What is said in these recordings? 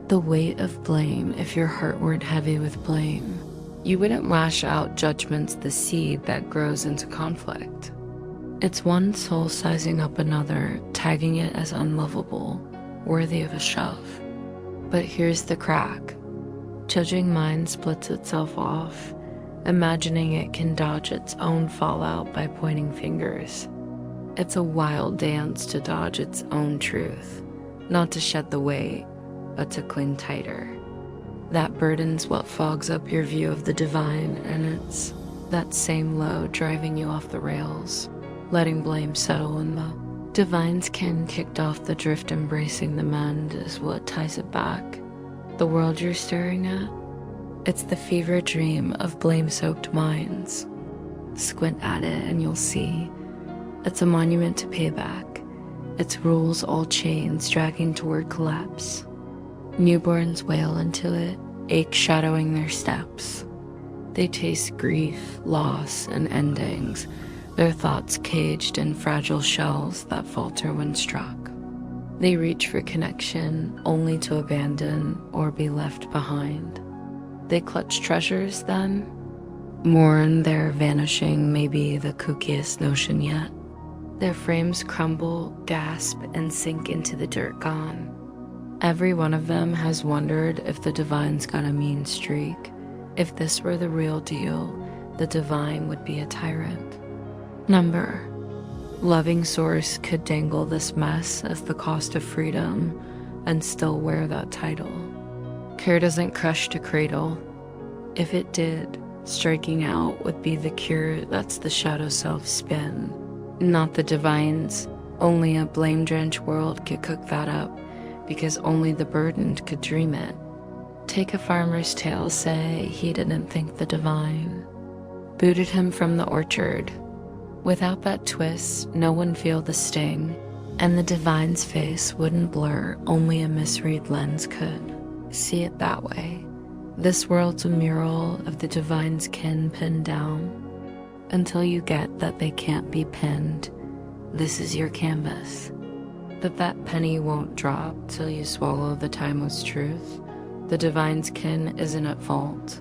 The weight of blame. If your heart weren't heavy with blame, you wouldn't lash out judgments, the seed that grows into conflict. It's one soul sizing up another, tagging it as unlovable, worthy of a shove. But here's the crack. Judging mind splits itself off, imagining it can dodge its own fallout by pointing fingers. It's a wild dance to dodge its own truth, not to shed the weight, but to cling tighter. That burden's what fogs up your view of the divine, and it's that same load driving you off the rails, letting blame settle in the divine's kin kicked off the drift. Embracing the mend is what ties it back. The world you're staring at, it's the fever dream of blame-soaked minds. Squint at it and you'll see. It's a monument to payback. Its rules all chains dragging toward collapse. Newborns wail into it, ache shadowing their steps. They taste grief, loss, and endings, their thoughts caged in fragile shells that falter when struck. They reach for connection, only to abandon or be left behind. They clutch treasures then, mourn their vanishing, maybe the kookiest notion yet. Their frames crumble, gasp, and sink into the dirt gone. Every one of them has wondered if the divine's got a mean streak. If this were the real deal, the divine would be a tyrant. Number. Loving source could dangle this mess as the cost of freedom and still wear that title. Care doesn't crush to cradle. If it did, striking out would be the cure. That's the shadow self spin, not the divine's. Only a blame-drenched world could cook that up, because only the burdened could dream it. Take a farmer's tale, say he didn't think the divine booted him from the orchard. Without that twist, no one feel the sting, and the divine's face wouldn't blur, only a misread lens could. See it that way. This world's a mural of the divine's kin pinned down. Until you get that they can't be pinned, this is your canvas. But that penny won't drop till you swallow the timeless truth. The divine's kin isn't at fault.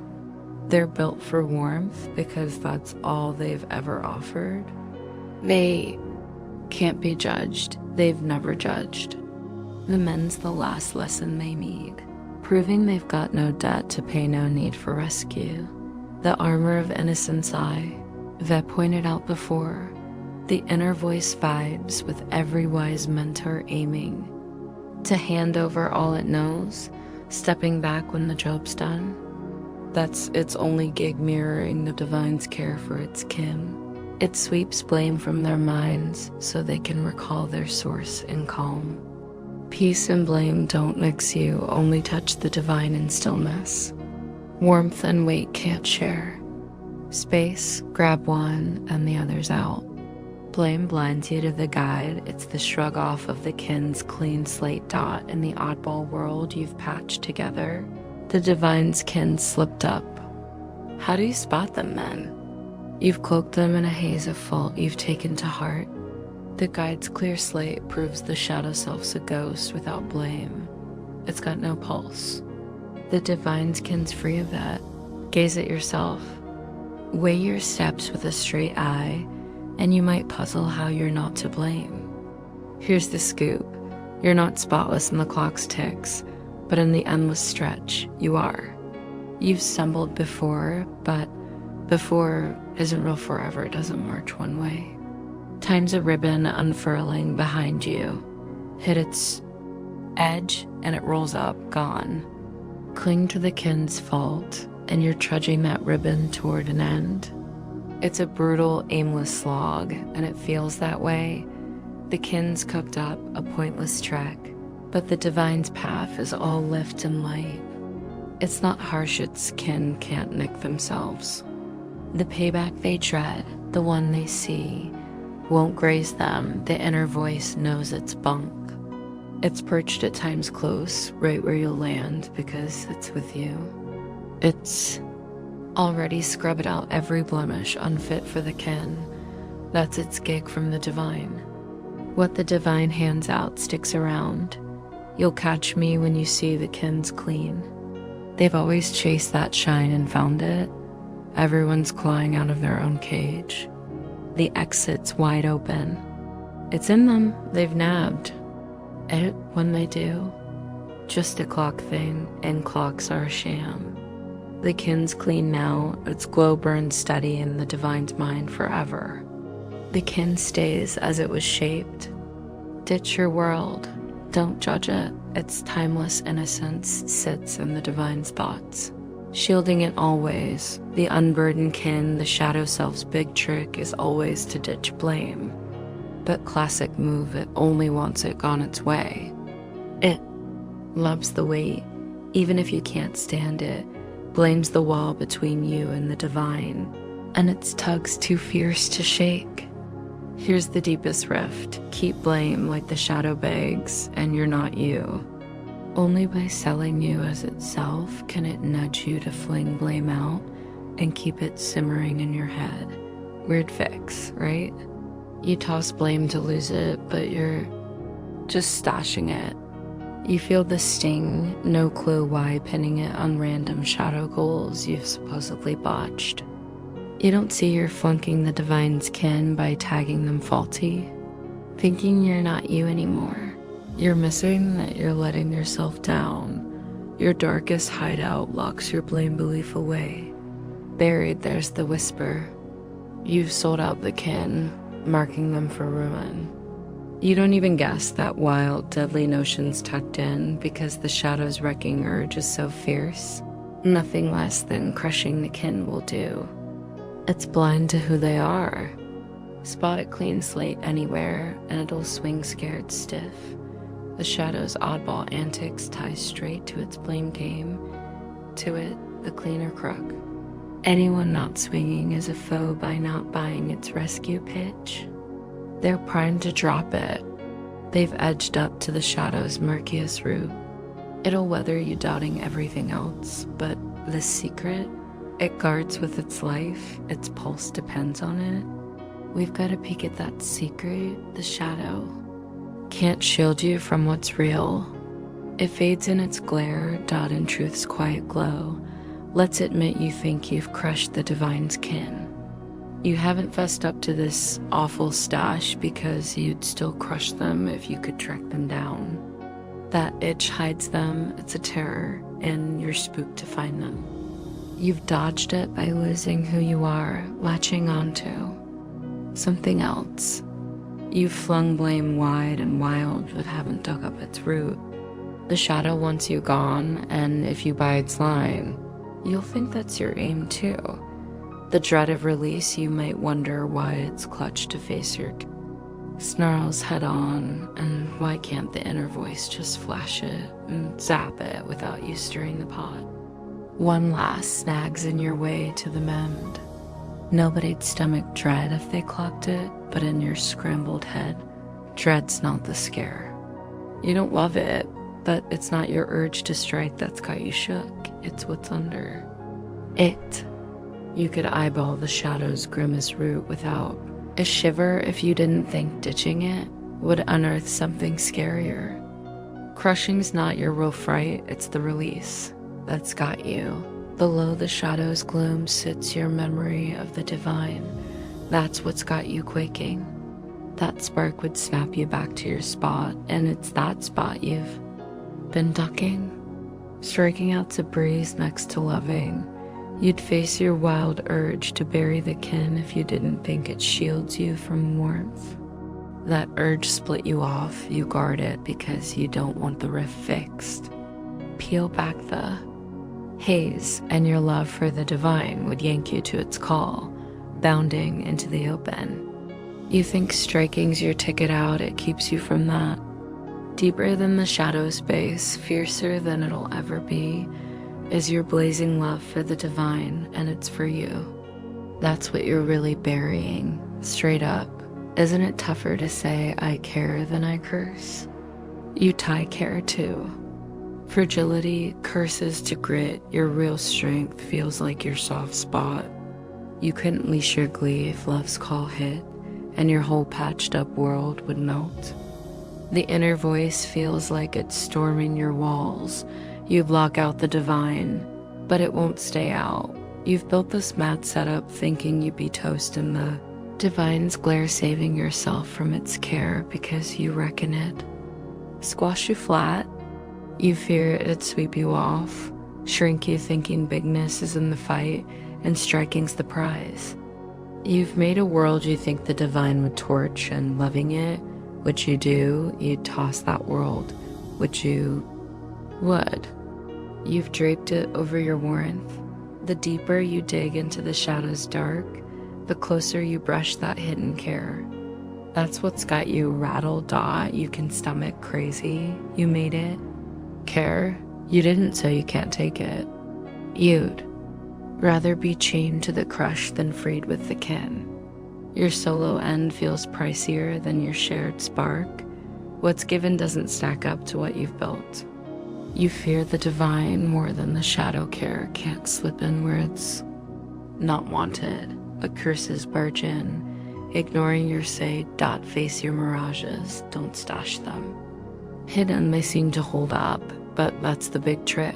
They're built for warmth because that's all they've ever offered. They can't be judged. They've never judged. The men's the last lesson they need, proving they've got no debt to pay, no need for rescue. The armor of innocence Vet pointed out before. The inner voice vibes with every wise mentor aiming to hand over all it knows, stepping back when the job's done. That's its only gig, mirroring the divine's care for its kin. It sweeps blame from their minds so they can recall their source in calm. Peace and blame don't mix, you only touch the divine in stillness. Warmth and weight can't share. Space, grab one and the other's out. Blame blinds you to the guide. It's the shrug off of the kin's clean slate dot in the oddball world you've patched together. The divine's kin slipped up. How do you spot them then? You've cloaked them in a haze of fault you've taken to heart. The guide's clear slate proves the shadow self's a ghost without blame. It's got no pulse. The divine's kin's free of that. Gaze at yourself. Weigh your steps with a straight eye, and you might puzzle how you're not to blame. Here's the scoop. You're not spotless in the clock's ticks, but in the endless stretch, you are. You've stumbled before, but before isn't real forever. It doesn't march one way. Time's a ribbon unfurling behind you. Hit its edge and it rolls up, gone. Cling to the kin's fault, and you're trudging that ribbon toward an end. It's a brutal, aimless slog, and it feels that way. The kin's cooked up, a pointless trek, but the divine's path is all lift and light. It's not harsh, its kin can't nick themselves. The payback they dread, the one they see, won't graze them. The inner voice knows its bunk. It's perched at times close, right where you'll land, because it's with you. It's already scrubbed out every blemish, unfit for the kin. That's its gig from the divine. What the divine hands out sticks around. You'll catch me when you see the kin's clean. They've always chased that shine and found it. Everyone's clawing out of their own cage. The exit's wide open. It's in them, they've nabbed it when they do. Just a clock thing, and clocks are a sham. The kin's clean now, its glow burns steady in the divine's mind forever. The kin stays as it was shaped. Ditch your world, don't judge it. Its timeless innocence sits in the divine's thoughts. Shielding it always, the unburdened kin, the shadow self's big trick is always to ditch blame. But classic move, it only wants it gone its way. It loves the weight, even if you can't stand it, blames the wall between you and the divine, and its tug's too fierce to shake. Here's the deepest rift, keep blame like the shadow begs, and you're not you. Only by selling you as itself can it nudge you to fling blame out and keep it simmering in your head. Weird fix, right? You toss blame to lose it, but you're just stashing it. You feel the sting, no clue why, pinning it on random shadow goals you've supposedly botched. You don't see you're flunking the divine's kin by tagging them faulty, thinking you're not you anymore. You're missing that you're letting yourself down. Your darkest hideout locks your blame belief away. Buried there's the whisper. You've sold out the kin, marking them for ruin. You don't even guess that wild, deadly notion's tucked in because the shadow's wrecking urge is so fierce. Nothing less than crushing the kin will do. It's blind to who they are. Spot a clean slate anywhere and it'll swing scared stiff. The shadow's oddball antics tie straight to its blame game. To it, the cleaner crook. Anyone not swinging is a foe by not buying its rescue pitch. They're primed to drop it. They've edged up to the shadow's murkiest root. It'll weather you doubting everything else, but this secret, it guards with its life, its pulse depends on it. We've got to peek at that secret, the shadow. Can't shield you from what's real. It fades in its glare, dot in truth's quiet glow. Let's admit you think you've crushed the divine's kin. You haven't fessed up to this awful stash because you'd still crush them if you could track them down. That itch hides them, it's a terror, and you're spooked to find them. You've dodged it by losing who you are, latching onto something else. You've flung blame wide and wild, but haven't dug up its root. The shadow wants you gone, and if you buy its line, you'll think that's your aim too. The dread of release, you might wonder why it's clutched to face your snarls head on, and why can't the inner voice just flash it and zap it without you stirring the pot? One last snags in your way to the mend. Nobody'd stomach dread if they clocked it, but in your scrambled head, dread's not the scare. You don't love it, but it's not your urge to strike that's got you shook. It's what's under it. You could eyeball the shadow's grimmest root without a shiver if you didn't think ditching it would unearth something scarier. Crushing's not your real fright, it's the release that's got you. Below the shadow's gloom sits your memory of the divine. That's what's got you quaking. That spark would snap you back to your spot, and it's that spot you've been ducking. Striking out to breeze next to loving. You'd face your wild urge to bury the kin if you didn't think it shields you from warmth. That urge split you off, you guard it because you don't want the rift fixed. Peel back the haze, and your love for the divine would yank you to its call, bounding into the open. You think striking's your ticket out, it keeps you from that. Deeper than the shadow space, fiercer than it'll ever be, is your blazing love for the divine, and it's for you. That's what you're really burying, straight up. Isn't it tougher to say I care than I curse? You tie care too. Fragility curses to grit, your real strength feels like your soft spot. You couldn't leash your glee if love's call hit, and your whole patched up world would melt. The inner voice feels like it's storming your walls. You block out the divine, but it won't stay out. You've built this mat setup thinking you'd be toast in the divine's glare, saving yourself from its care because you reckon it squash you flat. You fear it'd sweep you off, shrink you thinking bigness is in the fight and striking's the prize. You've made a world you think the divine would torch, and loving it, which you do, you'd toss that world, which you would. You've draped it over your warmth. The deeper you dig into the shadow's dark, the closer you brush that hidden care. That's what's got you rattled, you can stomach crazy. You made it. Care, you didn't, so you can't take it. You'd rather be chained to the crush than freed with the kin. Your solo end feels pricier than your shared spark. What's given doesn't stack up to what you've built. You fear the divine more than the shadow care. Can't slip in where it's not wanted, but curses barge in. Ignoring your say, face your mirages, don't stash them. Hidden they seem to hold up, but that's the big trick.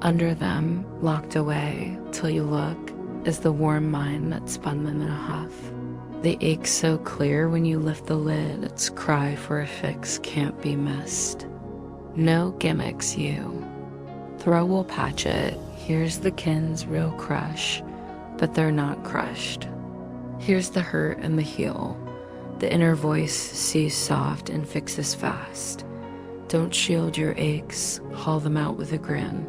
Under them, locked away, till you look, is the warm mind that spun them in a huff. The ache so clear when you lift the lid, its cry for a fix can't be missed. No gimmicks, you. Throw will patch it, here's the kin's real crush, but they're not crushed. Here's the hurt and the heel. The inner voice sees soft and fixes fast. Don't shield your aches, haul them out with a grin.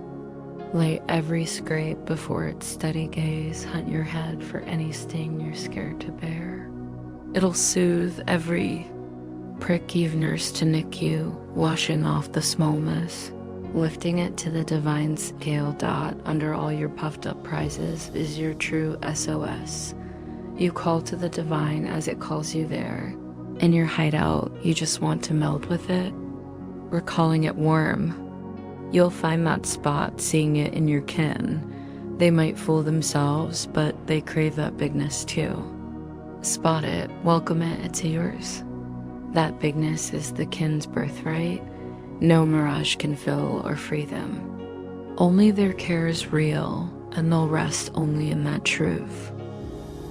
Lay every scrape before its steady gaze, hunt your head for any sting you're scared to bear. It'll soothe every prick you've nursed to nick you, washing off the smallness. Lifting it to the divine scale, under all your puffed up prizes is your true SOS. You call to the divine as it calls you there. In your hideout, you just want to meld with it. We're calling it warm. You'll find that spot, seeing it in your kin. They might fool themselves, but they crave that bigness too. Spot it, welcome it, it's yours. That bigness is the kin's birthright. No mirage can fill or free them. Only their care is real, and they'll rest only in that truth.